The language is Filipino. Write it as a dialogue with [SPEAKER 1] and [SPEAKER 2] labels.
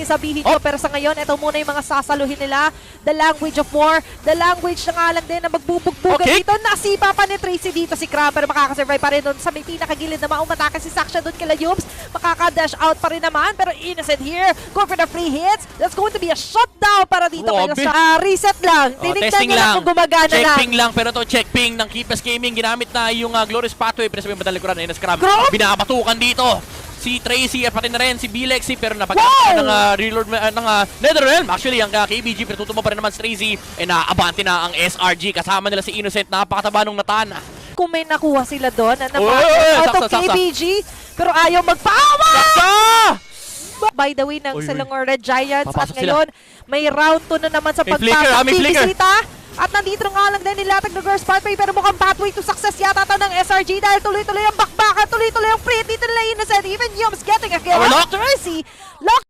[SPEAKER 1] sabihin ko, pero sa ngayon, ito muna yung mga sasaluhin nila. The language of war, the language na nga lang din na magbubugbugan dito. Nasipa pa ni Tracy dito si Cram, pero makakasurvive pa rin doon sa may pinakagilid na maumatake si Saksha doon kila Yubs. Makaka-dash out pa rin naman, pero Innocent here, go for the free hits. That's going to be a shutdown para dito kay sa reset lang. Tinignan niya lang kung gumagana lang.
[SPEAKER 2] Check ping lang, pero to check ping ng Keepers Gaming, ginamit na yung Glorious Pathway, pero sabi madaling likuran na Scram. Binabatukan dito si Tracy at pati na rin si Bilexy, pero napagkakaroon ng reload ng Netherrealm. Actually, ang KBG, pero tutumba pa rin naman si Tracy, naabante na ang SRG. Kasama nila si Innocent, napakataba nung Natan.
[SPEAKER 1] Kung may nakuha sila doon, out of KBG, pero ayaw magpaawa! By the way, ng Selangor Red Giants, at ngayon, may round 2 na naman sa pagpasok ni Bisita. At nandito nga lang din nilatag ng Girls Pathway, pero mukhang pathway to success yata ito ng SRG dahil tuloy-tuloy ang bakbakan, tuloy-tuloy ang free dito nila Innocent. Even Yums getting a kill. Tracy, lock